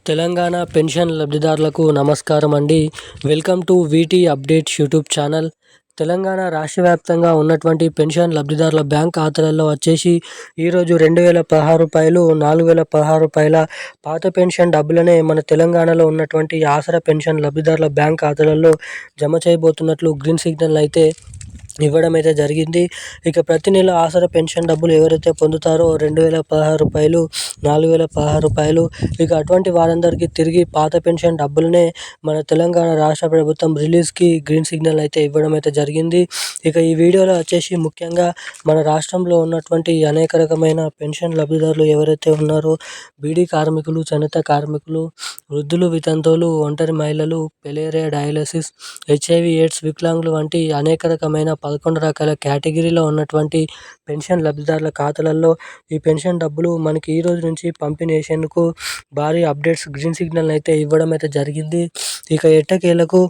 Telangana pension లబ్ధిదారులకు నమస్కారం అండి. Welcome to వీటీ updates YouTube channel. Telangana రాష్ట్ర వ్యాప్తంగా ఉన్నటువంటి పెన్షన్ లబ్ధిదారుల బ్యాంక్ ఖాతాలలో వచ్చేసి ఈరోజు రూ. 4,016 పాత పెన్షన్ డబ్బులనే మన తెలంగాణలో ఉన్నటువంటి ఆసరా పెన్షన్ లబ్ధిదారుల బ్యాంక్ ఖాతాలలో జమ చేయబోతున్నట్లు గ్రీన్ సిగ్నల్ అయితే ఇవ్వడం అయితే జరిగింది. ఇక ప్రతి నెల ఆసరా పెన్షన్ డబ్బులు ఎవరైతే పొందుతారో రూ. 4,016 ఇక అటువంటి వారందరికీ తిరిగి పాత పెన్షన్ డబ్బులనే మన తెలంగాణ రాష్ట్ర ప్రభుత్వం రిలీజ్కి గ్రీన్ సిగ్నల్ అయితే ఇవ్వడం అయితే జరిగింది. ఇక ఈ వీడియోలో వచ్చేసి ముఖ్యంగా మన రాష్ట్రంలో ఉన్నటువంటి అనేక రకమైన పెన్షన్ లబ్ధిదారులు ఎవరైతే ఉన్నారో బీడీ కార్మికులు, చేనేత కార్మికులు, వృద్ధులు, వితంతువులు, ఒంటరి మహిళలు, పెలేరియా, డయాలసిస్, HIV, AIDS, వికలాంగులు వంటి అనేక రకమైన 11 రకాల కేటగిరీలో ఉన్నటువంటి పెన్షన్ లబ్ధిదారుల ఖాతాలలో ఈ పెన్షన్ డబ్బులు మనకి ఈ రోజు నుంచి పంపిణీ చేసేందుకు భారీ అప్డేట్స్ గ్రీన్ సిగ్నల్ అయితే ఇవ్వడం అయితే జరిగింది. ఇక ఎట్టకేలకు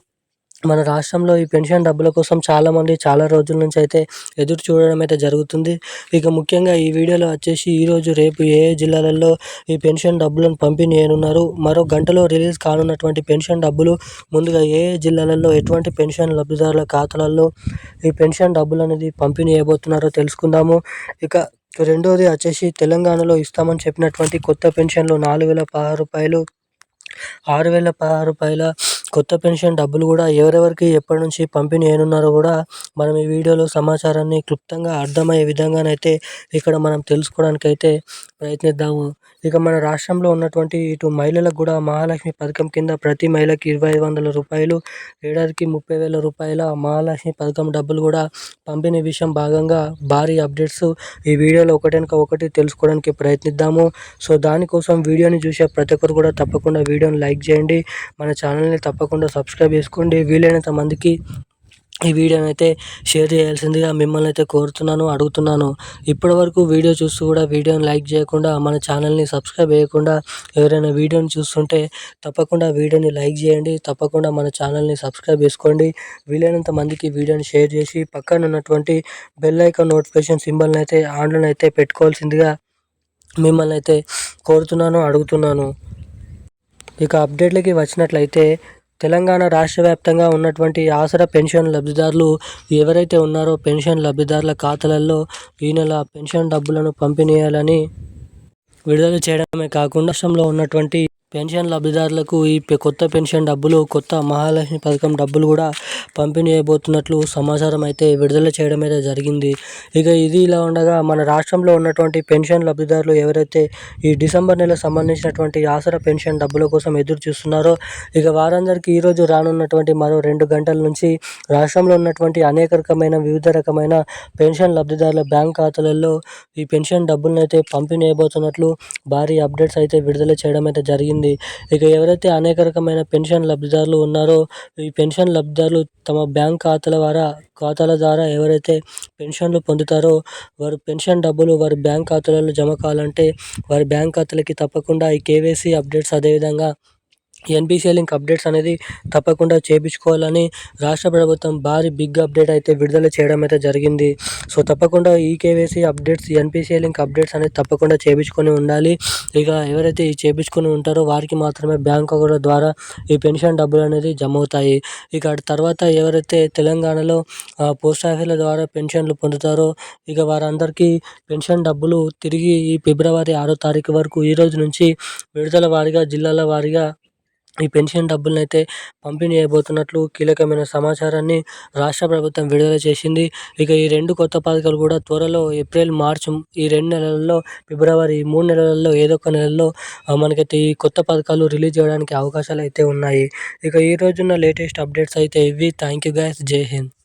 మన రాష్ట్రంలో ఈ పెన్షన్ డబ్బుల కోసం చాలామంది చాలా రోజుల నుంచి అయితే ఎదురు చూడడం అయితే జరుగుతుంది. ఇక ముఖ్యంగా ఈ వీడియోలో వచ్చేసి ఈరోజు రేపు ఏ జిల్లాలలో ఈ పెన్షన్ డబ్బులను పంపిణీ చేయనున్నారు, మరో గంటలో రిలీజ్ కానున్నటువంటి పెన్షన్ డబ్బులు ముందుగా ఏ జిల్లాలలో ఎటువంటి పెన్షన్ లబ్ధిదారుల ఖాతాలలో ఈ పెన్షన్ డబ్బులు అనేది పంపిణీ చేయబోతున్నారో తెలుసుకుందాము. ఇక రెండోది వచ్చేసి తెలంగాణలో ఇస్తామని చెప్పినటువంటి కొత్త పెన్షన్లు రూ. 6,016 కొత్త పెన్షన్ డబ్బులు కూడా ఎవరెవరికి ఎప్పటి నుంచి పంపిణీ చేయనున్నారో కూడా మనం ఈ వీడియోలో సమాచారాన్ని క్లుప్తంగా అర్థమయ్యే విధంగానైతే ఇక్కడ మనం తెలుసుకోవడానికైతే ప్రయత్నిద్దాము. ఇక మన రాష్ట్రంలో ఉన్నటువంటి ఇటు మహిళలకు కూడా మహాలక్ష్మి పథకం కింద ప్రతి మహిళకి రూ. 2,500, ఏడాదికి రూ. 30,000 మహాలక్ష్మి పథకం డబ్బులు కూడా పంపిణీ విషయం భాగంగా భారీ అప్డేట్స్ ఈ వీడియోలో ఒకటెనక ఒకటి తెలుసుకోవడానికి ప్రయత్నిద్దాము. సో దానికోసం వీడియోని చూసే ప్రతి ఒక్కరు కూడా తప్పకుండా వీడియోని లైక్ చేయండి, మన ఛానల్ని తప్పకుండా సబ్స్క్రైబ్ చేసుకోండి, వీలైనంత మందికి ఈ వీడియోని అయితే షేర్ చేయాల్సిందిగా మిమ్మల్ని అయితే కోరుతున్నాను, అడుగుతున్నాను. ఇప్పటివరకు వీడియో చూస్తూ కూడా వీడియోని లైక్ చేయకుండా మన ఛానల్ని సబ్స్క్రైబ్ చేయకుండా ఎవరైనా వీడియోని చూస్తుంటే తప్పకుండా వీడియోని లైక్ చేయండి, తప్పకుండా మన ఛానల్ని సబ్స్క్రైబ్ చేసుకోండి, వీలైనంత మందికి వీడియోని షేర్ చేసి పక్కన ఉన్నటువంటి బెల్ ఐకాన్ నోటిఫికేషన్ సింబల్ని అయితే ఆన్లో అయితే పెట్టుకోవాల్సిందిగా మిమ్మల్ని అయితే కోరుతున్నాను, అడుగుతున్నాను. ఇక అప్డేట్లకి వచ్చినట్లయితే తెలంగాణ రాష్ట్ర వ్యాప్తంగా ఉన్నటువంటి ఆసరా పెన్షన్ లబ్ధిదారులు ఎవరైతే ఉన్నారో పెన్షన్ లబ్ధిదారుల ఖాతాలలో ఈ నెల పెన్షన్ డబ్బులను పంపిణీ చేయాలని విడుదల చేయడమే కాకుండా రాష్ట్రంలో ఉన్నటువంటి పెన్షన్ లబ్ధిదారులకు ఈ కొత్త పెన్షన్ డబ్బులు, కొత్త మహాలక్ష్మి పథకం డబ్బులు కూడా పంపిణీ చేయబోతున్నట్లు సమాచారం అయితే విడుదల చేయడం అయితే జరిగింది. ఇక ఇది ఇలా ఉండగా మన రాష్ట్రంలో ఉన్నటువంటి పెన్షన్ లబ్ధిదారులు ఎవరైతే ఈ డిసెంబర్ నెల సంబంధించినటువంటి ఆసరా పెన్షన్ డబ్బుల కోసం ఎదురు చూస్తున్నారో ఇక వారందరికీ ఈరోజు రానున్నటువంటి మరో 2 గంటల నుంచి రాష్ట్రంలో ఉన్నటువంటి అనేక రకమైన వివిధ రకమైన పెన్షన్ లబ్ధిదారుల బ్యాంక్ ఖాతాలలో ఈ పెన్షన్ డబ్బులను అయితే పంపిణీ చేయబోతున్నట్లు భారీ అప్డేట్స్ అయితే విడుదల చేయడం అయితే జరిగింది. ఇక ఎవరైతే అనేక రకమైన పెన్షన్ లబ్ధిదారులు ఉన్నారో ఈ పెన్షన్ లబ్ధిదారులు తమ బ్యాంక్ ఖాతాల ద్వారా ఎవరైతే పెన్షన్లు పొందుతారో వారు పెన్షన్ డబ్బులు వారి బ్యాంక్ ఖాతాలలో జమ కావాలంటే వారి బ్యాంక్ ఖాతాలకి తప్పకుండా ఈ KYC అప్డేట్స్, అదేవిధంగా NPCI లింక్ అప్డేట్స్ అనేది తప్పకుండా చేయించుకోవాలని రాష్ట్ర ప్రభుత్వం భారీ బిగ్ అప్డేట్ అయితే విడుదల చేయడం అయితే జరిగింది. సో తప్పకుండా ఈ KYC updates, NPCI link updates అనేది తప్పకుండా చేయించుకొని ఉండాలి. ఇక ఎవరైతే ఈ చేయించుకొని ఉంటారో వారికి మాత్రమే బ్యాంక్ అకౌంట్ ద్వారా ఈ పెన్షన్ డబ్బులు అనేది జమ అవుతాయి. ఇక తర్వాత ఎవరైతే తెలంగాణలో పోస్ట్ ఆఫీసుల ద్వారా పెన్షన్లు పొందుతారో ఇక వారందరికీ పెన్షన్ డబ్బులు తిరిగి ఈ ఫిబ్రవరి 6వ తారీఖు వరకు ఈ రోజు నుంచి విడుదల వారీగా, జిల్లాల వారీగా ఈ పెన్షన్ డబ్బులను అయితే పంపిణీ చేయబోతున్నట్లు కీలకమైన సమాచారాన్ని రాష్ట్ర ప్రభుత్వం విడుదల చేసింది. ఇక ఈ 2 కొత్త పథకాలు కూడా త్వరలో ఏప్రిల్, మార్చ్ ఈ 2 నెలలలో, ఫిబ్రవరి 3 నెలలలో ఏదో ఒక నెలలో మనకైతే ఈ కొత్త పథకాలు రిలీజ్ చేయడానికి అవకాశాలు అయితే ఉన్నాయి. ఇక ఈ రోజున్న లేటెస్ట్ అప్డేట్స్ అయితే ఇవి. Thank you guys. జై హింద్.